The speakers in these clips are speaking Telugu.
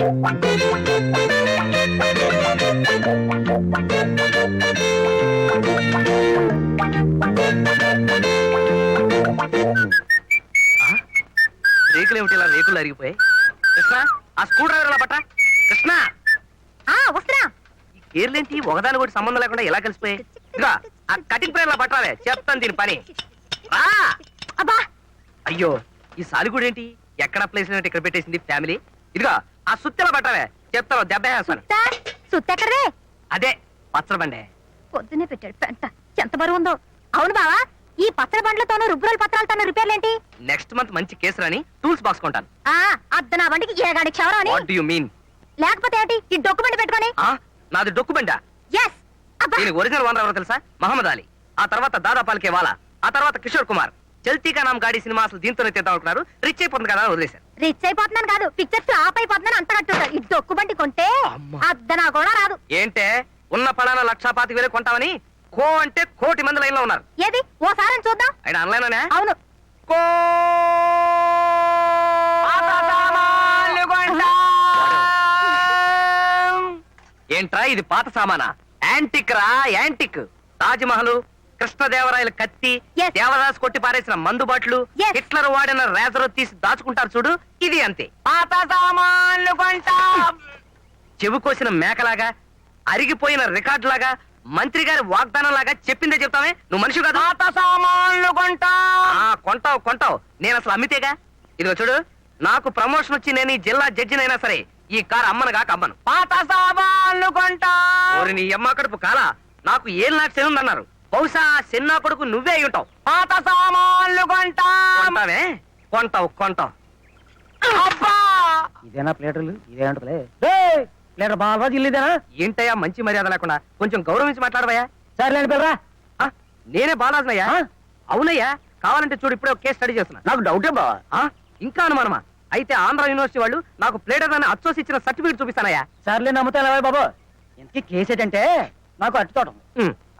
రేకులు ఏమిటి ఇలా రేకులు అరిగిపోయాయి? కృష్ణ, ఆ స్క్రూ డ్రైవర్ అలా పట్ట. కృష్ణ, వస్తున్నా. ఈ గేర్లేంటి ఒకదాని కూడా సంబంధం లేకుండా ఎలా కలిసిపోయాయి? ఇదిగో ఆ కటింగ్ ప్రేర్లా పట్టాలే, చెప్తాను దీని పని. అబ్బా అయ్యో, ఈ సాలిగూడు ఏంటి ఎక్కడ ప్లేస్ ఇక్కడ పెట్టేసింది ఫ్యామిలీ. ఇదిగో ఆ సుత్తెలా పట్టాలే, చెప్తాను దెబ్బ వేస్తాను. సుత్తెక్కడదే? అదే పచ్చడి బండే. పొద్దునే పెట్టాడు పెంట, ఎంత బరువు ఉందో. అవును బావా, ఈ పచ్చడి బండ్లతోనూ రుబ్బురోల పత్రాలతోనూ రిపేర్లేంటి? నెక్స్ట్ మంత్ మంచి కేసు రాని టూల్స్ బాక్స్ కొంటాను. అద్ద నా బండికి ఏగాడి క్షవరం అని. What do you mean? లేకపోతే ఏంటి ఈ డొక్కు బండి పెట్టుకొని? నాది డొక్కు బండా. ఎస్. అబ్బా, దీని ఒరిజినల్ ఓనర్ ఎవరో తెలుసా? మహమ్మద్ అలీ. ఆ తర్వాత దాదా పాల్కే వాలా, ఆ తర్వాత కిషోర్ కుమార్. చల్తీకా నామ్ గాడి సినిమా అసలు దీంతోనే తీద్దాం అనుకున్నారు. రిచ్ అయిపోతుంది కదా అని వదిలేశారు. రిచ్ అయిపోతున్నాను కాదు, పిక్చర్ ఫ్లాప్ అయిపోతున్నాను అంత కట్టుంటారు. ఈ డొక్కు బండి కొంటే అద్ద నా కూడా రాదు. ఏంటే ఉన్న పడాన 1,25,000 కొంటామని కో అంటే కోటి మంది లైన్ లో ఉన్నారు. ఏది ఓసారి చూద్దాం. ఆయన ఆన్లైన్ అవును. కో ఏంట్రా ఇది పాత సామానా? యాంటిక్ రా, యాంటిక్. తాజ్ మహల్, కృష్ణదేవరాయల కత్తి, దేవదాస్ కొట్టి పారేసిన మందు బాట్లు, హిట్లర్ వాడిన రేజర్ తీసి దాచుకుంటారు చూడు, ఇది అంతే. పాత సామాన్లు కొంటా. చెవి కోసిన మేకలాగా, అరిగిపోయిన రికార్డు లాగా, మంత్రి గారి వాగ్దానం లాగా చెప్పిందే చెప్తామే. నువ్వు మనిషి కదా. పాత సామాన్లు కొంటా. కొంటావు కొంటావు, నేను అసలు అమ్మితేగా. ఇదిగో చూడు, నాకు ప్రమోషన్ వచ్చి నేను ఈ జిల్లా జడ్జినైనా సరే ఈ కారు అమ్మనుగా అమ్మను. పాత సామాన్లు కొంటా. నీ అమ్మ కడుపు కాలా, నాకు ఏం నాకు చెందన్నారు. బహుశా చిన్న కొడుకు నువ్వే అయి ఉంటావు. పాత సామాన్లు కొంటావే. కొంటావు కొంటావు. ఇదేనా ప్లేటర్లు? ఇదేంటలే ప్లేటర్ బాలరాజు ఇల్లు ఇదేనా? ఏంటయ్యా మంచి మర్యాద లేకుండా, కొంచెం గౌరవించి మాట్లాడవయ్యా. సరేలేండి పిల్లరా. నేనే బాలరాజునయ్యా. అవునయ్యా, కావాలంటే చూడు, ఇప్పుడే ఒక కేసు స్టడీ చేస్తున్నా. నాకు డౌటే బావా. ఇంకా అనుమానమా? అయితే ఆంధ్ర యూనివర్సిటీ వాళ్ళు నాకు ప్లేటర్ అని అచ్చోసి ఇచ్చిన సర్టిఫికేట్ చూపిస్తానయ్యా. సర్లే నమ్ముతాను బాబు. ఇంతకీ కేసు ఏంటంటే, నాకు అట్టి తోటం,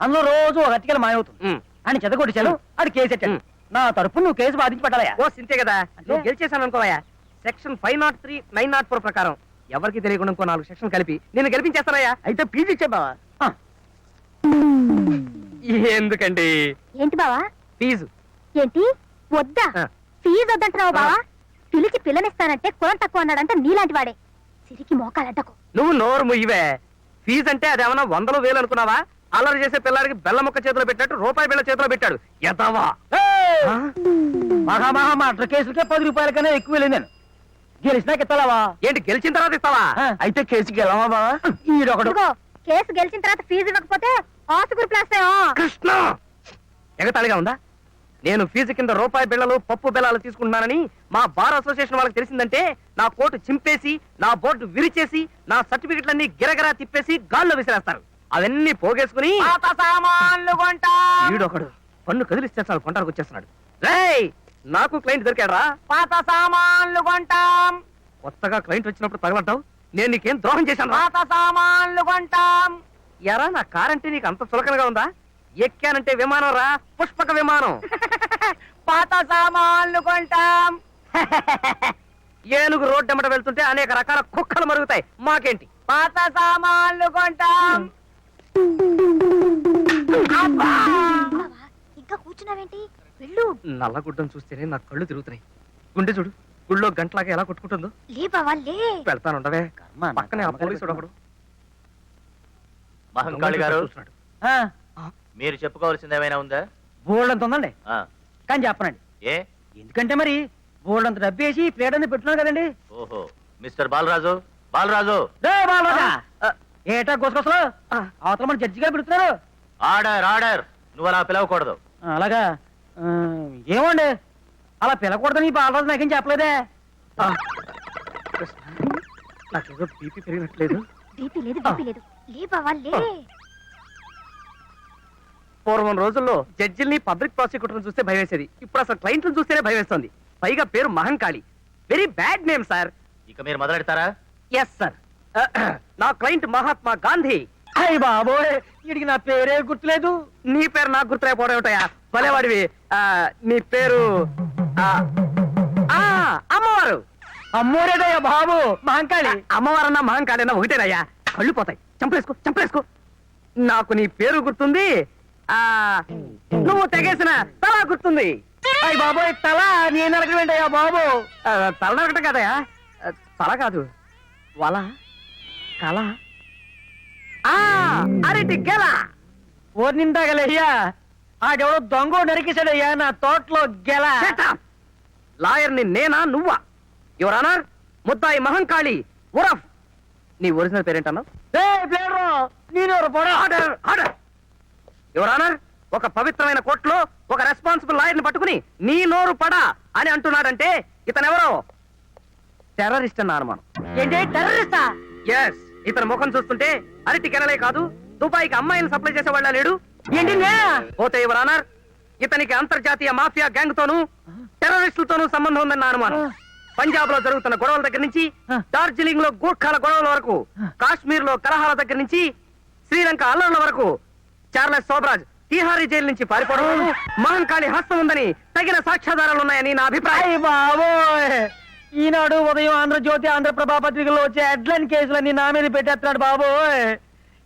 అందులో రోజు ఒక అట్టికలు మాయవుతుంది అని చెదగొట్టించాను. అది కేసు ఎట్టాను. నా తరపు నువ్వు కేసు బాధించి పెట్టాలయా? ఓ సింతే కదా, నువ్వు గెలిచేశాను అనుకోవయ్యా. సెక్షన్ 503, 904 ప్రకారం ఎవరికి తెలియకుండా ఇంకో 4 సెక్షన్ కలిపి నేను గెలిపించేస్తానయ్యా. అయితే ఫీజు ఇచ్చే బావా. ఎందుకండి? ఏంటి బావా ఫీజు? ఏంటి వద్దా? ఫీజు వద్దంటున్నావు బావా? పిలిచి పిల్లనిస్తానంటే కులం తక్కువ అన్నాడంటే నీలాంటి వాడే. సిరికి మోకాలడ్డకు. నువ్వు నోరు ముయ్యవే. ఫీజు అంటే అదేమన్నా 100,000 అనుకున్నావా? అల్లరి చేసే పిల్లాడికి బెల్ల ముక్క చేతిలో పెట్టినట్టు రూపాయి బిళ్ళ చేతిలో పెట్టాడు. ఎదవా. మహా మర్డర్ కేసులకే 10 రూపాయల కన్నా ఎక్కువ వెళ్ళింది నేను. గెలిచినాక ఇస్తావా? ఏంటి గెలిచిన తర్వాత ఇస్తావా? అయితే కేసుకి వెళ్ళవా బావా? ఈడొకడు కేసు గెలిచిన తర్వాత ఫీజు ఇవ్వకపోతే ఆసుగురు ప్లాస్. కృష్ణ, ఎగతాళిగా ఉందా? నేను ఫీజు కింద రూపాయి బిళ్ళలు పప్పు బెల్లాలు తీసుకుంటున్నానని మా బార్ అసోసియేషన్ వాళ్ళకి తెలిసిందంటే నా కోటు చింపేసి, నా బోర్డు విరిచేసి, నా సర్టిఫికెట్లన్నీ గిరగిరా తిప్పేసి గాల్లో విసిరేస్తారు. అవన్నీ పోగేసుకుని వీడొకడు పన్ను కదిలిస్తే చాలు కొంటానికి వచ్చేస్తున్నాడు. రేయ్, నాకు క్లయింట్ దొరికాడు రా. పాత సామాన్లు కొంటాం. కొత్తగా క్లయింట్ వచ్చినప్పుడు తగలంటావు. నేను నీకేం ద్రోహం చేశాను? పాత సామాన్లు కొంటాం. ఎరా, నా కార్ అంటే నీకు అంత చులకనగా ఉందా? ఎక్కానంటే విమానం రా, పుష్పక విమానం. పాత సామాన్లు కొంటాం. ఏనుగు రోడ్డు ఎమ్మట వెళ్తుంటే అనేక రకాల కుక్కలు మరుగుతాయి. మాకేంటి? పాత సామాన్లు కొంటాం. ఇంకా కూర్చున్నావేంటి? వెళ్ళు. నల్లగుడ్డం చూస్తేనే నా కళ్ళు తిరుగుతున్నాయి. గుండె చూడు, గుళ్ళో గంటలాగా ఎలా కొట్టుకుంటుందో. లే బావా లే. వెళ్తానుండవే. పక్కనే ఆ పోలీసుడు ఒకడు. మహంకాళి గారు, మీరు చెప్పుకోవాల్సింది ఏమైనా ఉందా? బోల్డ్ ఉందండి, కానీ చెప్పనండి. ఏ? ఎందుకంటే మరి బోల్డ్ అంత డబ్బేసి ప్లేట్ అని పెట్టున్నాను కదండి. ఓహో, మిస్టర్ బాలరాజు. బాలరాజు, ఏటా గోసగోసలు అవతల మన జడ్జి గారు పెడుతున్నారు. Order order. నువ్వు అలా పిలవకూడదు. అలాగా? ఏమండి, అలా పిలకూడదని బాలరాజు నాకేం చెప్పలేదే. నాకేదో బీపీ పెరిగినట్లేదు. బీపీ లేదు, బీపీ లేదు. లే బావా లే. పూర్వం రోజుల్లో జడ్జిల్ని పబ్లిక్ ప్రాసిక్యూటర్ చూస్తే భయం వేసేది. ఇప్పుడు అసలు క్లయింట్లను చూస్తేనే భయం వేస్తుంది. పైగా పేరు Mahankali. Very bad name sir. ఇక మీరు మొదలెడతారా? Yes sir. నా క్లయింట్ మహాత్మా గాంధీ. అయ్య బాబోయ్, వీడికి నా పేరే గుర్తులేదు. నీ పేరు నాకు గుర్తులేకపోవడం ఏమిటయా? భలేవాడివి. నీ పేరు అమ్మవారు. అమ్మోరేదయ్యా బాబు మహంకాళి. అమ్మవారన్నా మహంకాళైనా ఒకటేనయ్యా. కళ్ళు పోతాయి. చంపలేసుకో చంపలేసుకో. నాకు నీ పేరు గుర్తుంది, ఆ నువ్వు తెగేసిన తల గుర్తుంది. అయ్య బాబోయ్, తల నేను నరకవేంటయ్యా బాబు. తల నరకటం కదయా, తల కాదు, వల, కల, అరటి గెల. ఓర్నిందాగలయ్యా, ఆడెవడో దొంగ నరికేశాడయ్యా నా తోటలో గెల. లాయర్ని నేనా నువ్వా? యువర్ ఆనర్, ముద్దాయి మహంకాళి ఉరఫ్. నీ ఒరిజినల్ పేరేంటన్నావు? యువర్ ఆనర్, ఒక పవిత్రమైన కోర్టులో ఒక రెస్పాన్సిబుల్ లాయర్ ని పట్టుకుని నీ నోరు పడా అని అంటున్నాడంటే ఇతనెవరో టెర్రరిస్ట్ అన్న అనుమానం. ఏంటి టెర్రరిస్టా? ఎస్, ఇతని ముఖం చూస్తుంటే అరటి కెనలే కాదు, దుబాయ్కి అమ్మాయిని సప్లై చేసేవాళ్ళ లేడు. ఏంటి పోతే యువర్ ఆనర్, ఇతనికి అంతర్జాతీయ మాఫియా గ్యాంగ్ తోనూ టెర్రరిస్టులతోనూ సంబంధం ఉందన్న అనుమానం. పంజాబ్ లో జరుగుతున్న గొడవల దగ్గర నుంచి డార్జిలింగ్ లో గూర్ఖాల గొడవల వరకు, కాశ్మీర్ లో కలహాల దగ్గర నుంచి శ్రీలంక అల్లర్ల వరకు, చార్లెస్ సోబ్రాజ్ తీహారీ జైలు నుంచి పారిపోవడం మహంకాళి హస్తం ఉందని తగిన సాక్ష్యాధారాలున్నాయని నా అభిప్రాయం. బాబోయ్, ఈనాడు ఉదయం ఆంధ్రజ్యోతి ఆంధ్రప్రభ పత్రికల్లో వచ్చే హెడ్లైన్ కేసులన్నీ నా మీద పెట్టేస్తున్నాడు బాబోయ్.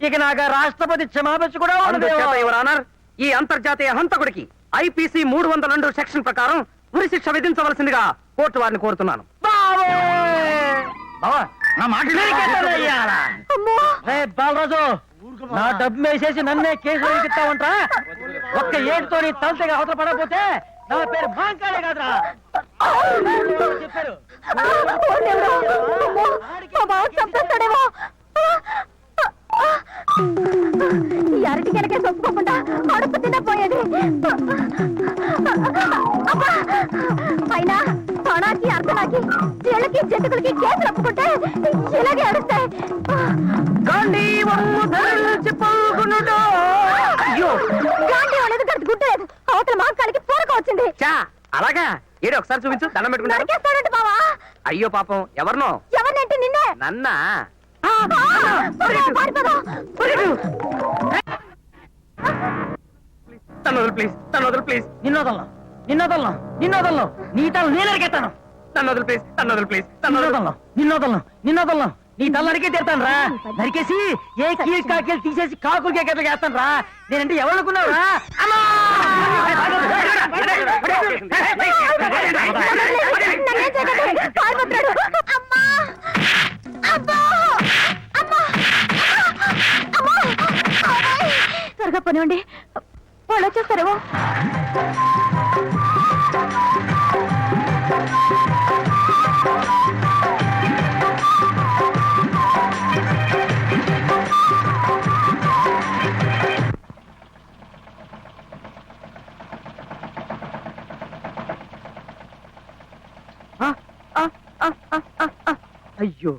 ఇక నాకు రాష్ట్రపతి క్షమాపచ్చు కూడా ఉండదు. యువర్ ఆనర్, ఈ అంతర్జాతీయ హంతకుడికి ఐపీసీ 302 సెక్షన్ ప్రకారం ఉరి శిక్ష విధించవలసిందిగా కోర్టు వారిని కోరుతున్నాను. బాలరాజు, నా డబ్బు వేసేసి నన్నే కేసులో ఇస్తావంటా? ఒక్క ఏడుతో నీ తలతగా అవతల పడకపోతే నా పేరు మహంకాళే కాదురా. చెప్పారు ఈ అరటి కనుక ఒప్పుకోకుండా అడుపు తినపోయేది. అయినా తొణాకి అర్థనాకి చెళ్ళకి జంతుకులకి కేసులు ఒప్పుకుంటే ఇలాగే అడుస్తాయి. గాంధీ అనేది గడిచి గుట్టలేదు. అవతల మాంకాలకి పూరక వచ్చింది. అలాగా ఏడు ఒకసారి చూపించు, దండం పెట్టుకుంటారు. నరికేస్తాడంట బావా. అయ్యో పాపం, ఎవరినో? ఎవరినంటే నిన్నే. నన్నా? తనొదలు ప్లీజ్, తనొదలు ప్లీజ్. నిన్నోదల్లో నిన్నోదల్లో నిన్నోదల్లో నీ తల నేనరికెత్తాను. తనొదలు ప్లీజ్, తనొదలు ప్లీజ్. నిన్నోదల్లో నిన్నోదల్లో నిన్నోదల్లో నీ తల నరికే తీరుతాను రా. నరికేసి ఏ కీలు కాకీలు తీసేసి కాకులు కేకట్లు వేస్తాను రా. నేనంటే ఎవరుకున్నావు రా? త్వరగా పనివ్వండి, వాళ్ళు వచ్చేస్తారేమో. అయ్యో,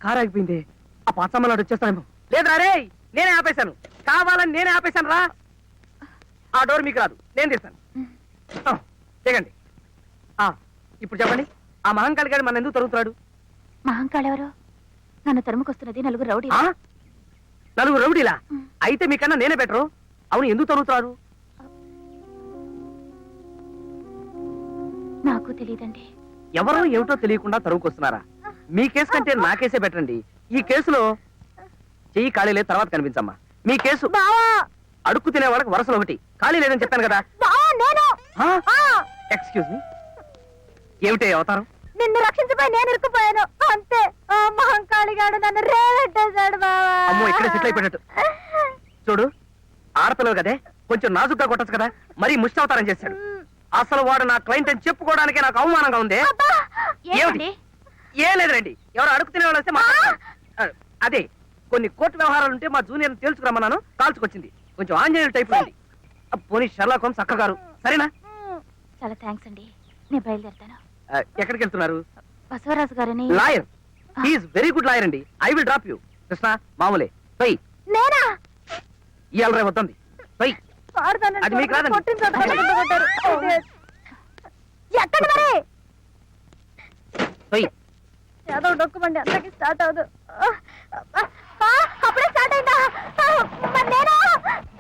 కారు ఆగిపోయింది. ఆ పాతమ్మలాడు వచ్చేస్తానేమో. లేదురా రే, నేనే ఆపేశాను. కావాలని నేనే ఆపేశాను రా. ఆ డోర్ మీకు రాదు, నేను తీస్తాను. దిగండి. ఇప్పుడు చెప్పండి, ఆ మహంకాళి గారు మన ఎందుకు తరుగుతున్నాడు? మహంకాళి ఎవరు? నన్ను తరుముకొస్తున్నది నలుగురు రౌడీ. నలుగురు రౌడీలా? అయితే మీకన్నా నేనే బెటరు. అవును, ఎందుకు తరుగుతున్నారు? నాకు తెలియదండి. ఎవరో ఏమిటో తెలియకుండా తరువుకొస్తున్నారా? మీ కేసు కంటే నా కేసే బెటర్ అండి. ఈ కేసులో చెయ్యి ఖాళీ లేదు, తర్వాత కనిపించమ్మా. మీ కేసు అడుక్కు తినే వాళ్ళకి వరుసలు ఒకటి, ఖాళీ లేదని చెప్పాను కదా. ఎక్స్క్యూజ్ మీ, ఏమిటే అవతారం? నిన్ను రక్షించబోయి నేను ఇరుక్కుపోయాను అంతే. మహంకాళి గాడు నన్ను రేవెట్టేశాడు బావా. అమ్మో, ఇక్కడే సెటిల్ అయిపోయినట్టు. చూడు, ఆడపిల్లలు కదే, కొంచెం నాజుగ్గా కొట్టచ్చు కదా. మరీ ముష్టి అవతారం చేశాడు. అసలు వాడు నా క్లయింట్ అని చెప్పుకోవడానికే నాకు అవమానంగా ఉంది. ఏమిటి? ఏం లేదురండి, ఎవరు అడుగు తినేవాళ్ళు వస్తే అదే కొన్ని కోర్టు వ్యవహారాలు ఉంటే మా జూనియర్ తేల్చుకురమ్మన్నాను, కాల్చుకొచ్చింది. కొంచెం ఆంజనేయులు టైప్ ఉంది. పోనీ షర్లాక్ హోమ్స్ అక్క గారు. సరేనా? చాలా థ్యాంక్స్ అండి, నేను బయలుదేరుతాను. ఎక్కడికి వెళ్తున్నారు? బసవరాజు గారని lawyer. He is very good lawyer అండి. I will drop you. Krishna, మామూలే. పోయి నేనా? ఇవాళ రేపు వద్దండి. పోయి. అది మీకు రాదండి. ఎక్కడ మరి? పోయి. ఏదో డొక్కుమండి, అందరికి స్టార్ట్ అవదు. అప్పుడే స్టార్ట్ అయిందా? మరి నేను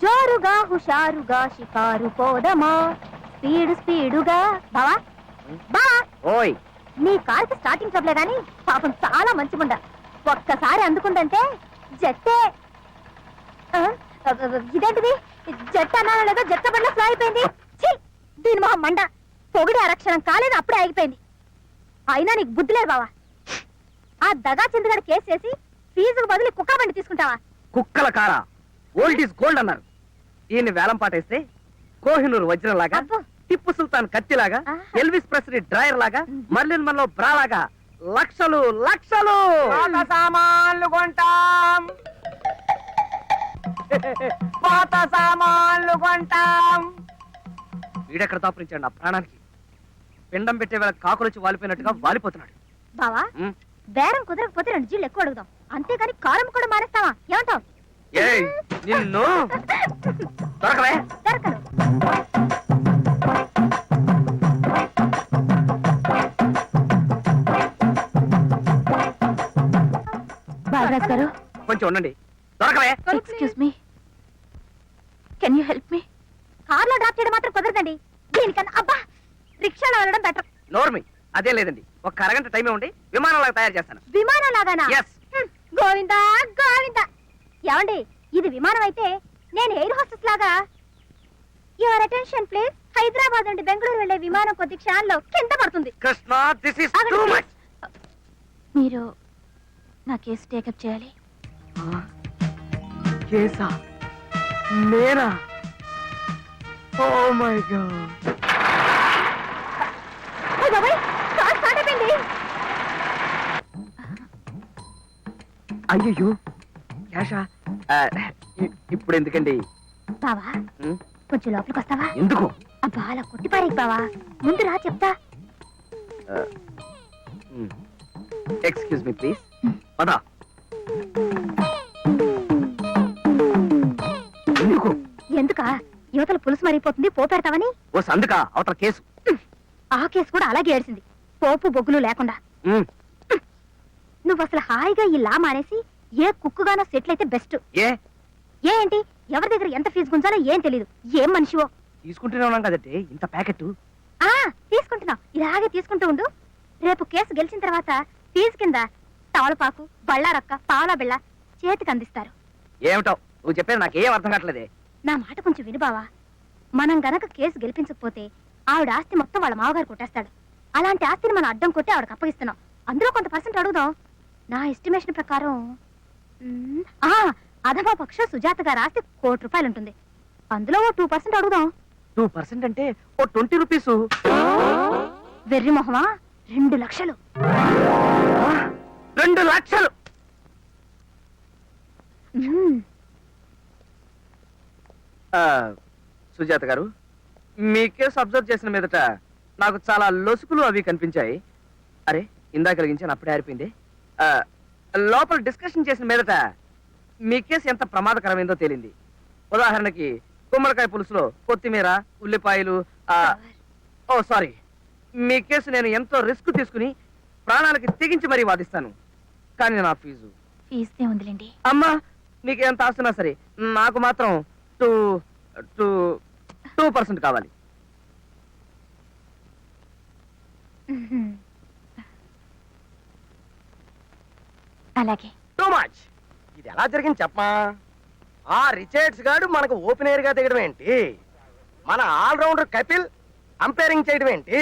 జోరుగా హుషారుగా షికారు పోదమా, స్పీడుగా. బావా బా. ఓయ్, నీ కార్కి స్టార్టింగ్ ట్రబులే గాని పాపం చాలా మంచి ముండ. ఒక్కసారి అందుకుందంటే జట్టే ఇదేంటిది? జట్టు అన్నానో లేదో జట్ట బండ్లో ఫ్లో అయిపోయింది. ఛీ! దీని మొహం మండ. పొగిడి అరక్షణం కాలేదు, అప్పుడే ఆగిపోయింది. అయినా నీకు బుద్ధి లేదు బావా. ఆ దగా చంద్రగడ కేసు చేసి ఫీజుకు బదులు కుక్క బండి తీసుకుంటావా? కుక్కల కారా, ఓల్డ్ ఈజ్ గోల్డ్ అన్నారు. ఈయన్ని వేలం పాటేస్తే కోహినూరు వజ్రం లాగా, అబ్బో. టిప్పు సుల్తాన్ కత్తిలాగా, ఆహా. ఎల్విస్ ప్రెస్లీ డ్రైయర్ లాగా, మర్లిన్ మన్లో బ్రా లాగా లక్షలు లక్షలు సామాన్లు కొంటాం, పాత సామాన్లు కొంటాం. వీడెక్కడ దాపురించాడు నా ప్రాణానికి. పిండం పెట్టే వేళ కాకులొచ్చి వాలిపోయినట్టుగా వాలిపోతున్నాడు. బావా ఉమ్. బేరం కుదరకపోతే 2 జీళ్ళు ఎక్కువ అడుగుదాం, అంతేగాని కారం కూడా మానేస్తావా? ఏమంటావు? ఏయ్ నిన్ను దొరకవే. దొరకను. బాలరాజ్ గారు, కొంచెం ఉండండి. దొరకవే. Excuse me, can you help me? కార్లో డ్రాప్ చేయడం మాత్రం కుదరదండి. దీనికన్నా అబ్బా రిక్షాలో వెళ్ళడం బెటర్. నోర్మి అదే లేదండి. ఒక్క అరగంట టైమే ఉండి విమానంలాగా తయారు చేస్తాను. విమానం లాగానా? Yes. గోవిందా గోవిందా. ఏమండి, ఇది విమానం అయితే నేను ఎయిర్ హోస్టెస్ లాగా. Your attention please. హైదరాబాద్ నుండి బెంగళూరు వెళ్లే విమానం కొద్ది క్షణాల్లో కింద పడుతుంది. కృష్ణ, దిస్ ఇస్ ఆగండి, టూ please. మచ్. మీరు నా కేసు టేకప్ చేయాలి. కేసా? నేనా? Oh my God. ఓ బాబాయ్, కార్ స్టార్ట్ అయిపోయింది. అయ్యో క్యాషా? ఇప్పుడు ఎందుకండి? బావా ఉం? కొంచెం లోపలికి వస్తావా? ఎందుకు? అబ్బా అలా కొట్టిపారేకి బావా, ముందు రా చెప్తా. Excuse me please. పదా. ఎందుకు? ఎందుకా? యువతల పులుసు మరిగిపోతుంది, పోపెడతావని. ఓ సందుకా అవతల కేసు. ఆ కేసు కూడా అలాగే ఏడ్చింది, పోపు బొగ్గులు లేకుండా. ఉం. నువ్వు అసలు హాయిగా ఈ లా మానేసి ఏ కుక్కుగానో సెటిల్ అయితే బెస్ట్. ఏ ఏంటి, ఎవరి దగ్గర ఎంత ఫీజు గుంజాలో ఏం తెలీదు. ఏం మనిషివో. తీసుకుంటూనే ఉన్నాం కదండి ఇంత ప్యాకెట్. తీసుకుంటున్నావు, ఇలాగే తీసుకుంటూ ఉండు. రేపు కేసు గెలిచిన తర్వాత ఫీజు కింద తవలపాకు, బళ్ళారక్క, పావలా బిళ్ళ చేతికి అందిస్తారు. ఏమిటో నువ్వు చెప్పేది నాకేం అర్థం కావట్లేదే. నా మాట కొంచెం విను బావా. మనం గనక కేసు గెలిపించకపోతే ఆవిడ ఆస్తి మొత్తం వాళ్ళ మామగారు కొట్టేస్తాడు. అలాంటి ఆస్తిని మనం అడ్డం కొట్టి ఆవిడకి అప్పగిస్తున్నాం. అందులో కొంత పర్సెంట్ అడుగుదాం. నా ఎస్టిమేషన్ ప్రకారం అధమా పక్ష సుజాత గారి ఆస్తి ₹1,00,00,000 ఉంటుంది. అందులో ఓ 2% అడుగుదాం. 2% అంటే ఓ 20 రూపీస్. వెర్రి మొహమా, 2 లక్షలు. 2 లక్షలు. మ్మ్. సుజాత గారు, మీ కేసు అబ్జర్వ్ చేసిన మీదట నాకు చాలా లొసుకులు అవి కనిపించాయి. అరే ఇందాక కలిగించాను, అప్పుడే ఆరిపోయింది. లోపల డిస్కషన్ చేసిన మీదట మీ కేసు ఎంత ప్రమాదకరమైందో తేలింది. ఉదాహరణకి గుమ్మడికాయ పులుసులో కొత్తిమీర, ఉల్లిపాయలు. ఓ సారీ, మీ కేసు నేను ఎంతో రిస్క్ తీసుకుని ప్రాణాలకి తెగించి మరీ వాదిస్తాను. కానీ నా ఫీజు ఫీజుదే ఉందిలేండి. అమ్మా, మీకు ఎంత ఆస్తున్నా సరే నాకు మాత్రం 2% కావాలి. అలాగే. Too much. ఇది ఎలా జరిగింది చెప్పమా? ఆ రిచర్డ్స్ గాడు మనకు ఓపెనర్ గా దిగడం ఏంటి? మన ఆల్రౌండర్ కపిల్ అంపైరింగ్ చేయడం ఏంటి?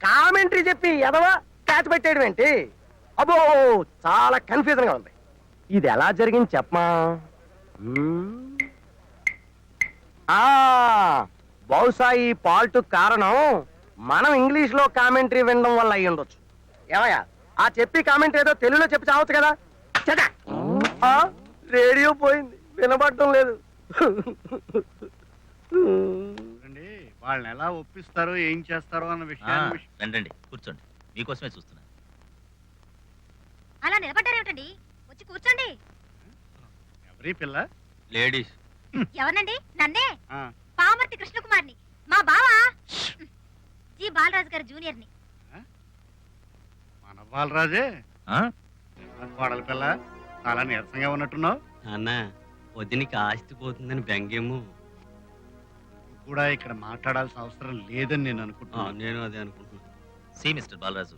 కామెంటరీ చెప్పి ఎదవా క్యాచ్ పెట్టేయడం ఏంటి? అబ్బో చాలా కన్ఫ్యూజన్ గా ఉంది. ఇది ఎలా జరిగింది చెప్పమా? బహుశా ఈ పాల్ట్ కారణం మనం ఇంగ్లీష్ లో కామెంటరీ వినడం వల్ల అయ్యి ఉండొచ్చు. ఏమయ్యా, ఆ చెప్పి కామెంట్ ఏదో తెలుగులో చెప్పి చావచ్చు కదా. రేడియో పోయింది, వినబడటం లేదు. వాళ్ళని ఎలా ఒప్పిస్తారో ఏం చేస్తారో అన్న విషయాన్ని రండి కూర్చోండి, మీకోసమే చూస్తున్నా. అలా నిలబడ్డారేమిటండి? వచ్చి కూర్చోండి. ఎవరి పిల్ల? లేడీస్. ఎవరినండి? నన్నే, ఆ, పామర్తి కృష్ణకుమార్ని, మా బావా జి బాలరాజు గారి జూనియర్ని. మన బాలరాజే. ఆ? కోడల పిల్ల, చాలా నీరసంగా ఉన్నట్టున్నావు. అన్న వదినికి ఆస్తి పోతుందని బెంగేమో. కూడా ఇక్కడ మాట్లాడాల్సిన అవసరం లేదని నేను అనుకుంటున్నాను. నేను అదే అనుకుంటున్నాను. సి మిస్టర్ బాలరాజు,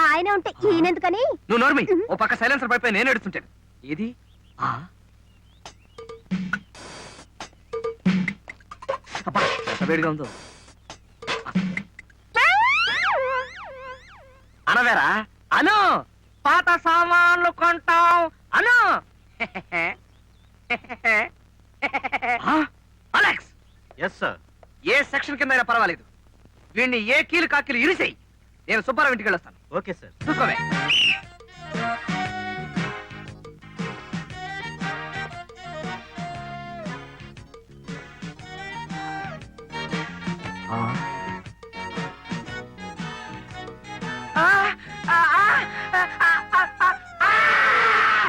ఆయన ఉంటే ఈయనెందుకని నువ్వు నోర్మి, ఓ పక్క సైలెన్సర్ పడిపోయి నేను ఎడుతుంటాను. ఏది ఆ? అబ్బా, ఎంత వేడిగా ఉందో. అనవేరా అను, పాత సామాన్లు కొంటాం అను. ఆ? Alex, yes sir. ఏ సెక్షన్ కింద పర్వాలేదు, వీడిని ఏ కీలు కాకీలు ఇరిసేయి. నేను సుబ్బారావు ఇంటికి వెళ్ళొస్తాను. Okay sir. చూసుకోవే.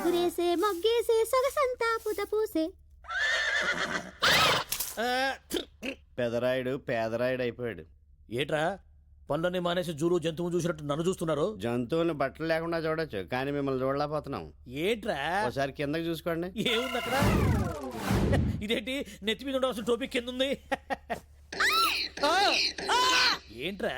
గురేసే మొగ్గేసే సొగసంతా పుత పూసే పెదరాయుడు పేదరాయుడు అయిపోయాడు. ఏట్రా పనులన్నీ మానేసి జూలు జంతువు చూసినట్టు నన్ను చూస్తున్నారు. జంతువుని బట్టలు లేకుండా చూడొచ్చు, కానీ మిమ్మల్ని చూడలేకపోతున్నాం. ఏట్రా ఒకసారి కిందకి చూసుకోండి. ఏముంది అక్కడ? ఇదేంటి నెత్తి మీద ఉండవలసిన టోపిక్ కింద ఉంది? ఏంట్రా